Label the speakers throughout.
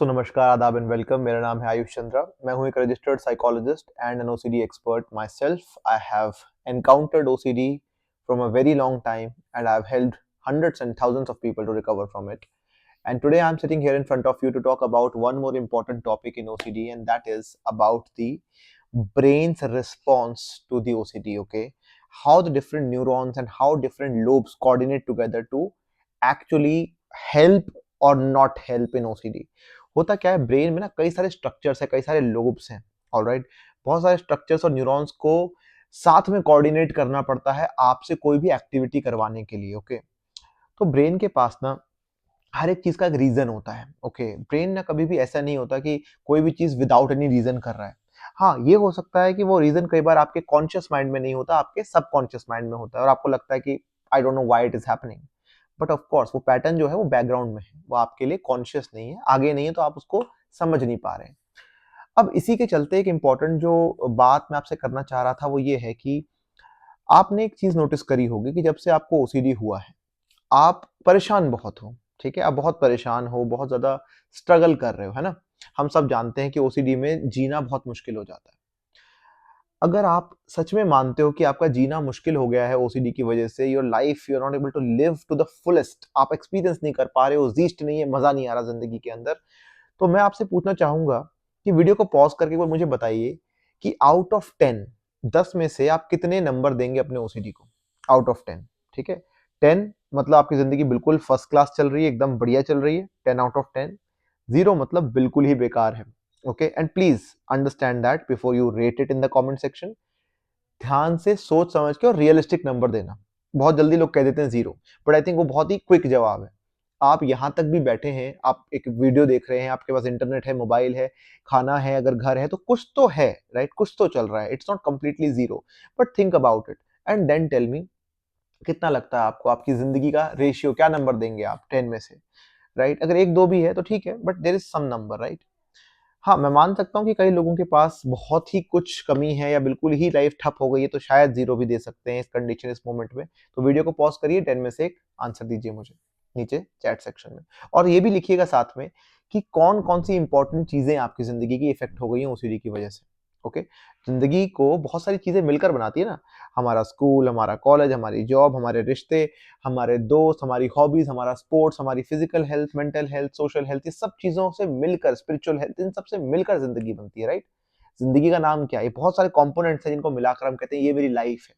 Speaker 1: तो नमस्कार, आदाब एंड वेलकम। मेरा नाम है आयुष चंद्रा। मैं हूँ एक registered psychologist and an OCD expert myself. I have encountered OCD from a very long time and I have helped hundreds and thousands of people to recover from it. And today I'm sitting here in front of you to talk about one more important topic in OCD, and that is about the brain's response to the OCD. Okay, how the different neurons and how different lobes coordinate together to actually help or not help in OCD. होता क्या है, brain में ना कई सारे structures है, कई सारे लोब्स हैं। ऑलराइट, बहुत सारे स्ट्रक्चर्स और न्यूरॉन्स को साथ में कोऑर्डिनेट करना पड़ता है आपसे कोई भी एक्टिविटी करवाने के लिए। ओके, तो ब्रेन के पास ना हर एक चीज का एक रीजन होता है। ओके, ब्रेन ना कभी भी ऐसा नहीं होता कि कोई भी चीज विदाउट एनी रीजन कर रहा है। हाँ, ये हो सकता है कि वो रीजन कई बार आपके कॉन्शियस माइंड में नहीं होता, आपके सबकॉन्शियस माइंड में होता है और आपको लगता है कि I don't know why it is happening. But of course वो पैटर्न जो है वो बैकग्राउंड में है, वो आपके लिए कॉन्शियस नहीं है, आगे नहीं है, तो आप उसको समझ नहीं पा रहे हैं। अब इसी के चलते एक इंपॉर्टेंट जो बात मैं आपसे करना चाह रहा था वो ये है कि आपने एक चीज नोटिस करी होगी कि जब से आपको ओसीडी हुआ है आप परेशान बहुत हो। ठीक है, आप बहुत परेशान हो, बहुत ज्यादा स्ट्रगल कर रहे हो, है ना। हम सब जानते हैं कि ओसीडी में जीना बहुत मुश्किल हो जाता है। अगर आप सच में मानते हो कि आपका जीना मुश्किल हो गया है ओसीडी की वजह से, your life you are not able to live to the fullest, आप एक्सपीरियंस नहीं कर पा रहे हो, जीस्ट नहीं है, मजा नहीं आ रहा जिंदगी के अंदर, तो मैं आपसे पूछना चाहूंगा कि वीडियो को पॉज करके एक बार मुझे बताइए कि आउट ऑफ 10, 10 में से आप कितने नंबर देंगे अपने ओसीडी को। आउट ऑफ 10, ठीक है। 10 मतलब आपकी जिंदगी बिल्कुल फर्स्ट क्लास चल रही है, एकदम बढ़िया चल रही है, 10 आउट ऑफ 10। 0 मतलब बिल्कुल ही बेकार है। Okay, and please understand that before you rate it in the comment section. ध्यान से सोच समझ के और रियलिस्टिक नंबर देना। बहुत जल्दी लोग कह देते हैं 0, बट आई थिंक वो बहुत ही क्विक जवाब है। आप यहाँ तक भी बैठे हैं, आप एक वीडियो देख रहे हैं, आपके पास इंटरनेट है, मोबाइल है, खाना है, अगर घर है तो कुछ तो है, राइट, कुछ तो चल रहा है। It's not completely 0, but think about it and then tell me कितना लगता है आपको, आपकी जिंदगी का रेशियो क्या नंबर देंगे आप 10 में से, राइट। अगर एक दो भी है तो ठीक है, but there is some number, right. हाँ, मैं मान सकता हूँ कि कई लोगों के पास बहुत ही कुछ कमी है या बिल्कुल ही लाइफ ठप हो गई है, तो शायद 0 भी दे सकते हैं इस कंडीशन, इस मोमेंट में। तो वीडियो को पॉज करिए, 10 में से एक आंसर दीजिए मुझे नीचे चैट सेक्शन में। और ये भी लिखिएगा साथ में कि कौन कौन सी इंपॉर्टेंट चीजें आपकी जिंदगी की इफेक्ट हो गई हैं ओसीडी की वजह से। ओके, जिंदगी को बहुत सारी चीजें मिलकर बनाती है ना। हमारा स्कूल, हमारा कॉलेज, हमारी जॉब, हमारे रिश्ते, हमारे दोस्त, हमारी हॉबीज, हमारा स्पोर्ट्स, हमारी physical health, mental health, social health, ये सब चीजों से मिलकर, स्पिरिचुअल हेल्थ, इन सब से मिलकर जिंदगी बनती है, राइट। जिंदगी का नाम क्या है, ये बहुत सारे कंपोनेंट्स हैं जिनको मिलाकर हम कहते हैं ये मेरी लाइफ है।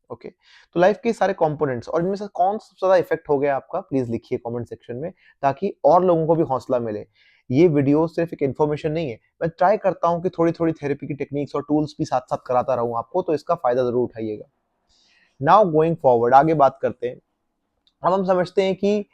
Speaker 1: ओके, तो लाइफ के सारे कंपोनेंट्स, और इनमें से कौन सबसे ज्यादा इफेक्ट हो गया आपका, प्लीज लिखिए कमेंट सेक्शन में, ताकि और लोगों को भी हौसला मिले। ये वीडियो सिर्फ एक इन्फॉर्मेशन नहीं है, मैं ट्राई करता हूँ कि थोड़ी थोड़ी थेरेपी की टेक्निक्स और टूल्स भी साथ साथ कराता रहूं आपको, तो इसका फायदा जरूर उठाइएगा। नाउ गोइंग फॉरवर्ड, आगे बात करते हैं। अब हम समझते हैं कि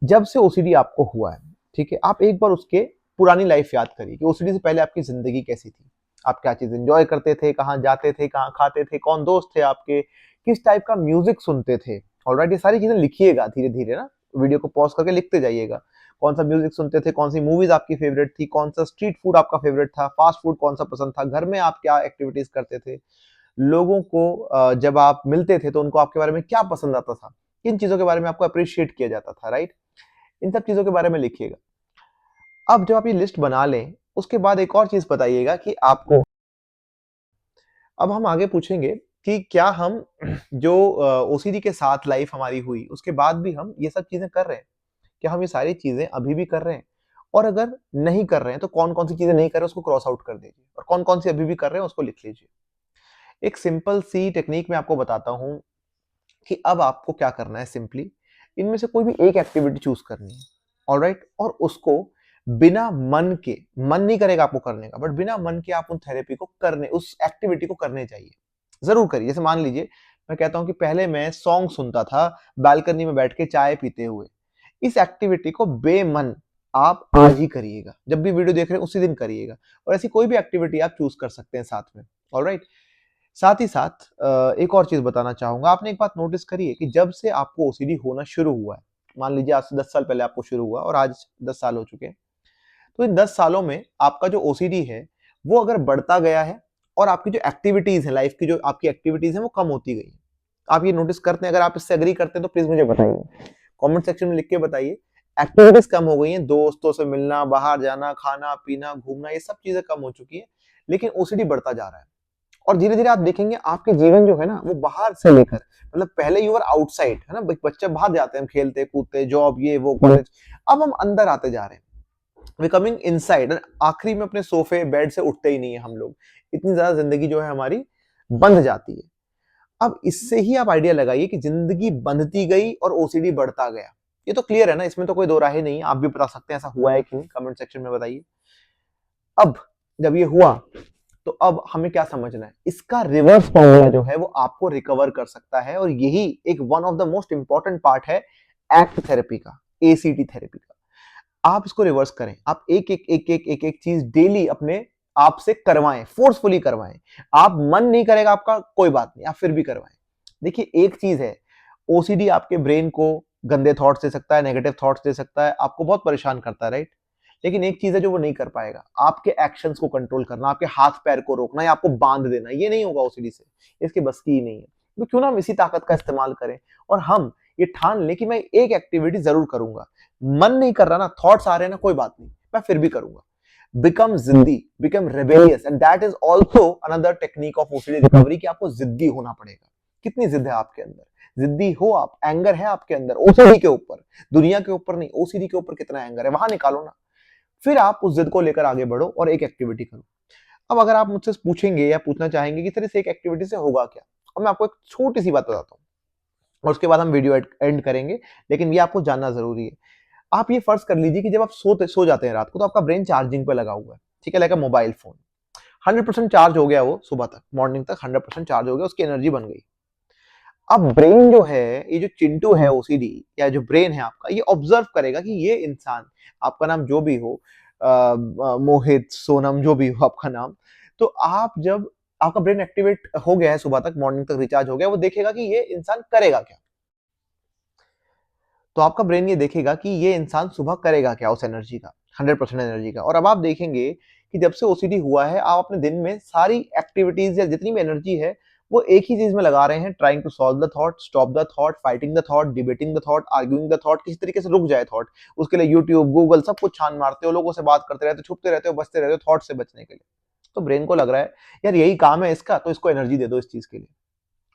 Speaker 1: जब से ओसीडी आपको हुआ है, ठीक है, आप एक बार उसके पुरानी लाइफ याद करिए कि ओसीडी से पहले आपकी जिंदगी कैसी थी। आप क्या चीज एंजॉय करते थे, कहाँ जाते थे, कहाँ खाते थे, कौन दोस्त थे आपके, किस टाइप का म्यूजिक सुनते थे। ऑलराइट, ये सारी चीजें लिखिएगा धीरे धीरे ना, वीडियो को पॉज करके लिखते जाइएगा। कौन सा म्यूजिक सुनते थे, कौन सी मूवीज आपकी फेवरेट थी, कौन सा स्ट्रीट फूड आपका फेवरेट था, फास्ट फूड कौन सा पसंद था, घर में आप क्या एक्टिविटीज करते थे, लोगों को जब आप मिलते थे तो उनको आपके बारे में क्या पसंद आता था, किन चीजों के बारे में आपको अप्रिशिएट किया जाता था, राइट। इन सब चीजों के बारे में लिखिएगा। अब जब आप ये लिस्ट बना लें, उसके बाद एक और चीज बताइएगा कि आपको, अब हम आगे पूछेंगे कि क्या हम जो ओसीडी के साथ लाइफ हमारी हुई उसके बाद भी हम ये सब चीजें कर रहे हैं, क्या हम ये सारी चीजें अभी भी कर रहे हैं, और अगर नहीं कर रहे हैं तो कौन कौन सी चीजें नहीं कर रहे हैं उसको क्रॉस आउट कर दीजिए, और कौन कौन सी अभी भी कर रहे हैं उसको लिख लीजिए। एक सिंपल सी टेक्निक मैं आपको बताता हूं कि अब आपको क्या करना है। सिंपली इनमें से कोई भी एक एक्टिविटी चूज करनी है, ऑलराइट, और उसको बिना मन के, मन नहीं करेगा आपको करने का, बट बिना मन के आप उन थेरेपी को करने, उस एक्टिविटी को करने चाहिए, जरूर करिए। जैसे मान लीजिए मैं कहता हूं कि पहले मैं सॉन्ग सुनता था बालकनी में बैठ के चाय पीते हुए, इस एक्टिविटी को बेमन आप आज ही करिएगा, जब भी वीडियो देख रहे हैं उसी दिन करिएगा, और ऐसी कोई भी एक्टिविटी आप चूज कर सकते हैं साथ में। ऑलराइट, साथ ही साथ एक और चीज बताना चाहूंगा। आपने एक बात नोटिस करी है कि जब से आपको ओसीडी होना शुरू हुआ है, मान लीजिए आज से 10 साल पहले आपको शुरू हुआ और आज 10 साल हो चुके हैं, तो इन 10 सालों में आपका जो ओसीडी है वो अगर बढ़ता गया है, और आपकी जो एक्टिविटीज है, लाइफ की जो आपकी एक्टिविटीज है वो कम होती गई है। आप ये नोटिस करते हैं? अगर आप इससे एग्री करते हैं तो प्लीज मुझे बताइए, कमेंट सेक्शन में लिख के बताइए एक्टिविटीज कम हो गई हैं, दोस्तों से मिलना, बाहर जाना, खाना पीना, घूमना, ये सब चीजें कम हो चुकी है, लेकिन ओसीडी बढ़ता जा रहा है। और धीरे धीरे आप देखेंगे आपके जीवन जो है ना वो बाहर से लेकर, मतलब पहले यू आर आउटसाइड, है ना, बच्चे बाहर जाते हैं, खेलते कूदते, जॉब, ये वो, कॉलेज, अब हम अंदर आते जा रहे हैं, बिकमिंग इनसाइड। आखिरी में अपने सोफे बेड से उठते ही नहीं है हम लोग, इतनी ज्यादा जिंदगी जो है हमारी बंध जाती है। अब इससे ही आप आइडिया लगाइए कि जिंदगी बंधती गई और ओसीडी बढ़ता गया। ये तो क्लियर है ना, इसमें तो कोई दो राय नहीं है, आप भी बता सकते हैं ऐसा हुआ है कि नहीं, कमेंट सेक्शन में बताइए। अब जब ये हुआ तो अब हमें क्या समझना है, इसका रिवर्स फॉर्मूला जो है वो आपको रिकवर कर सकता है, और यही एक one of the most important part है एक्ट थेरेपी का, एसीटी थेरेपी का। आप इसको रिवर्स करें, आप एक एक एक एक एक एक चीज डेली अपने आप से करवाएं, फोर्सफुली करवाएं। आप मन नहीं करेगा आपका, कोई बात नहीं, आप फिर भी करवाएं। देखिए एक चीज है, ओसीडी आपके ब्रेन को गंदे थॉट्स दे सकता है, नेगेटिव थॉट्स दे सकता है, आपको बहुत परेशान करता है, राइट। लेकिन एक चीज है जो वो नहीं कर पाएगा, आपके एक्शंस को कंट्रोल करना, आपके हाथ पैर को रोकना या आपको बांध देना, ये नहीं होगा ओसीडी से, इसके बस की ही नहीं है। तो क्यों ना हम इसी ताकत का इस्तेमाल करें और हम ये ठान लें कि मैं एक एक्टिविटी जरूर करूंगा। मन नहीं कर रहा ना, थॉट्स आ रहे हैं ना, कोई बात नहीं, मैं फिर भी करूंगा। बिकम जिद्दी, become rebellious, and that is also another technique of OCD recovery, कि आपको जिद्दी होना पड़ेगा। कितनी जिद है आपके अंदर, जिद्दी हो आप, एंगर है आपके अंदर ओसीडी के ऊपर, दुनिया के ऊपर नहीं, ओसीडी के ऊपर कितना एंगर है, वहां निकालो ना। फिर आप उस जिद को लेकर आगे बढ़ो और एक एक्टिविटी करो। अब अगर आप मुझसे पूछेंगे या पूछना चाहेंगे कि सर इस एक एक्टिविटी से होगा क्या, और मैं आपको एक छोटी सी बात बताता हूँ और उसके बाद हम वीडियो एंड करेंगे, लेकिन ये आपको जानना जरूरी है। आप ये फर्ज कर लीजिए कि जब आप सो जाते हैं रात को, तो आपका ब्रेन चार्जिंग पे लगा हुआ है, ठीक है, लाइक मोबाइल फोन। 100% चार्ज हो गया, वो सुबह तक, मॉर्निंग तक 100% चार्ज हो गया, उसकी एनर्जी बन गई। अब ब्रेन जो है, ये जो चिंटू है ओसीडी, या जो ब्रेन है आपका, ये ऑब्जर्व करेगा कि ये इंसान, आपका नाम जो भी हो, मोहित, सोनम, जो भी हो आपका नाम, तो आप जब, आपका ब्रेन एक्टिवेट हो गया है सुबह तक, मॉर्निंग तक रिचार्ज हो गया, वो देखेगा कि ये इंसान करेगा क्या। तो आपका ब्रेन ये देखेगा कि ये इंसान सुबह करेगा क्या उस एनर्जी का, 100% एनर्जी का। और अब आप देखेंगे कि जब से ओसीडी हुआ है, आप अपने दिन में सारी एक्टिविटीज या जितनी भी एनर्जी है वो एक ही चीज में लगा रहे हैं, trying to solve the thought, stop the thought, fighting the thought, debating the thought, arguing the thought, किसी तरीके से रुक जाए थॉट। उसके लिए यूट्यूब, गूगल, सब कुछ छान मारते हो, लोगों से बात करते रहते हो, छुपते रहते हो, बचते रहते हो थॉट से बचने के लिए। तो ब्रेन को लग रहा है यार यही काम है इसका, तो इसको एनर्जी दे दो इस चीज के लिए।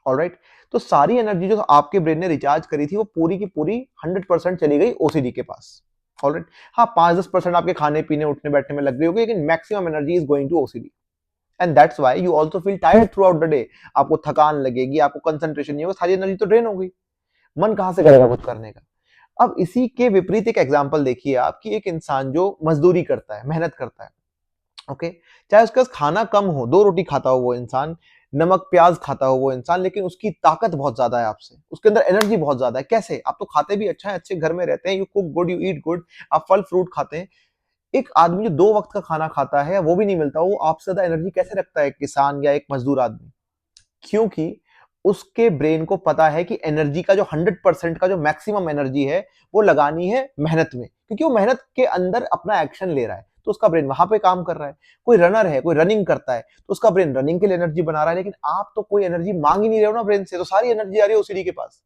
Speaker 1: ऑलराइट, तो सारी एनर्जी जो आपके ब्रेन ने रिचार्ज करी थी वो पूरी की पूरी 100% चली गई ओसीडी के पास। ऑलराइट, हाँ 5-10% आपके खाने पीने उठने बैठने में लग गई होगी, लेकिन maximum energy is going to OCD. And that's why you also feel tired throughout the day. आपको थकान लगेगी, आपको कंसंट्रेशन नहीं होगा, सारी एनर्जी तो ड्रेन हो गई, मन कहां से करेगा कुछ करने का। अब इसी के विपरीत एक एग्जांपल देखिए आप, कि एक इंसान जो मजदूरी करता है, मेहनत करता है, ओके, चाहे उसके पास खाना कम हो, 2 रोटी खाता हो वो इंसान, नमक प्याज खाता हो वो इंसान, लेकिन उसकी ताकत बहुत ज्यादा है आपसे, उसके अंदर एनर्जी बहुत ज्यादा है। कैसे? आप तो खाते भी अच्छा है, अच्छे घर में रहते हैं, you cook good, you eat good, आप फल फ्रूट खाते हैं। एक आदमी जो 2 वक्त का खाना खाता है, वो भी नहीं मिलता, वो आपसे ज्यादा एनर्जी कैसे रखता है, किसान या एक मजदूर आदमी? क्योंकि उसके ब्रेन को पता है कि एनर्जी का जो 100% का जो मैक्सिमम एनर्जी है वो लगानी है मेहनत में, क्योंकि वो मेहनत के अंदर अपना एक्शन ले रहा है, तो उसका ब्रेन वहां पे काम कर रहा है। कोई रनर है, कोई रनिंग करता है, तो उसका ब्रेन रनिंग के लिए एनर्जी बना रहा है, लेकिन आप तो कोई एनर्जी मांग ही नहीं रहे हो ना ब्रेन से, तो सारी एनर्जी आ रही है ओसीडी के पास।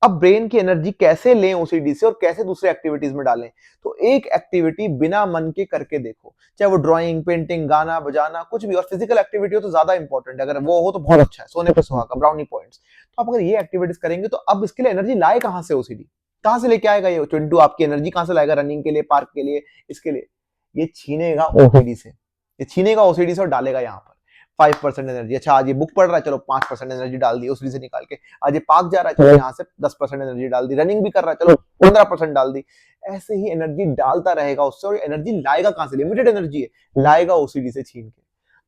Speaker 1: अब ब्रेन की एनर्जी कैसे लें ओसीडी से और कैसे दूसरे एक्टिविटीज में डालें? तो एक एक्टिविटी बिना मन के करके देखो, चाहे वो ड्राइंग, पेंटिंग, गाना बजाना, कुछ भी, और फिजिकल एक्टिविटी हो तो ज्यादा इंपॉर्टेंट है, अगर वो हो तो बहुत अच्छा है, सोने पे सुहागा, ब्राउनी पॉइंट्स। तो आप अगर ये एक्टिविटीज करेंगे तो अब इसके लिए एनर्जी लाए कहां से ओसीडी? कहां से लेके आएगा ये चिंटू? आपकी एनर्जी कहां से लाएगा रनिंग के लिए, पार्क के लिए, इसके लिए? ये छीनेगा ओसीडी से, ये छीनेगा ओसीडी से और डालेगा यहाँ पर 5% एनर्जी। अच्छा आज ये बुक पढ़ रहा है, चलो 5% एनर्जी डाल दी ओसीडी से निकाल के। आज ये पार्क जा रहा है, चलो यहाँ से 10% एनर्जी डाल दी। रनिंग भी कर रहा है, चलो 15% डाल दी। ऐसे ही एनर्जी डालता रहेगा उससे, और एनर्जी लाएगा कहां से? लिमिटेड एनर्जी है, लाएगा ओसीडी से छीन के।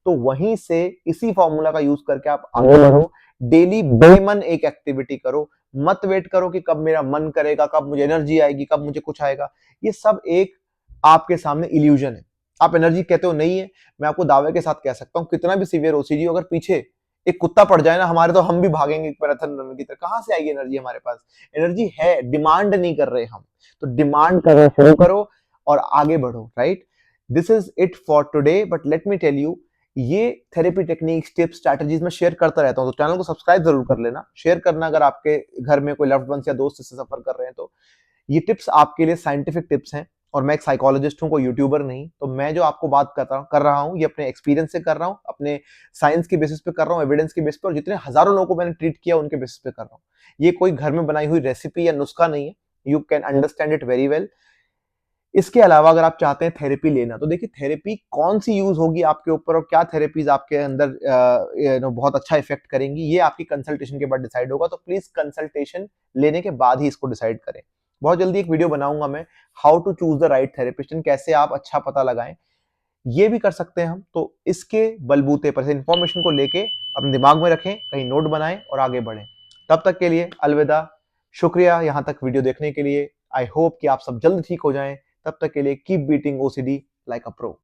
Speaker 1: तो वहीं से इसी फॉर्मूला का यूज करके आप आगे बढ़ो, डेली बेमन एक एक्टिविटी करो, मत वेट करो कि कब मेरा मन करेगा, कब मुझे एनर्जी आएगी, कब मुझे कुछ आएगा। ये सब एक आपके सामने इल्यूजन है। आप एनर्जी कहते हो नहीं है, मैं आपको दावे के साथ कह सकता हूं, कितना भी सीवियर ओसीडी हो, अगर पीछे एक कुत्ता पड़ जाए ना हमारे, तो हम भी भागेंगे मैराथन रनर की तरह। कहां से आएगी एनर्जी हमारे पास? एनर्जी है, डिमांड नहीं कर रहे हम, तो डिमांड करना शुरू करो और आगे बढ़ो, right. This is it for today, but let me tell you, ये थेरेपी टेक्निक्स, टिप्स, स्ट्रैटेजीज में शेयर करता रहता हूं, तो चैनल को सब्सक्राइब जरूर कर लेना, शेयर करना अगर आपके घर में कोई लव्ड वंस या दोस्त इससे सफर कर रहे हैं तो। ये टिप्स आपके लिए साइंटिफिक टिप्स हैं और मैं एक साइकोलॉजिस्ट हूँ, कोई यूट्यूबर नहीं। तो मैं जो आपको बात कर रहा हूँ ये अपने एक्सपीरियंस से कर रहा हूँ, अपने साइंस के बेसिस पे कर रहा हूँ, एविडेंस के बेसिस पे, और जितने हजारों लोगों को मैंने ट्रीट किया उनके बेसिस पे कर रहा हूँ। ये कोई घर में बनाई हुई रेसिपी या नुस्खा नहीं है। You can understand it very well. इसके अलावा अगर आप चाहते हैं थेरेपी लेना, तो देखिए थेरेपी कौन सी यूज होगी आपके ऊपर और क्या थेरेपीज आपके अंदर बहुत अच्छा इफेक्ट करेंगी, ये आपकी कंसल्टेशन के बाद डिसाइड होगा। तो प्लीज कंसल्टेशन लेने के बाद ही इसको डिसाइड करें। बहुत जल्दी एक वीडियो बनाऊंगा मैं, how to choose the right therapist, कैसे आप अच्छा पता लगाएं, ये भी कर सकते हैं हम। तो इसके बलबूते पर इंफॉर्मेशन को लेके अपने दिमाग में रखें, कहीं नोट बनाएं और आगे बढ़ें। तब तक के लिए अलविदा। शुक्रिया यहां तक वीडियो देखने के लिए। आई होप कि आप सब जल्द ठीक हो जाएं। तब तक के लिए keep beating OCD like a pro.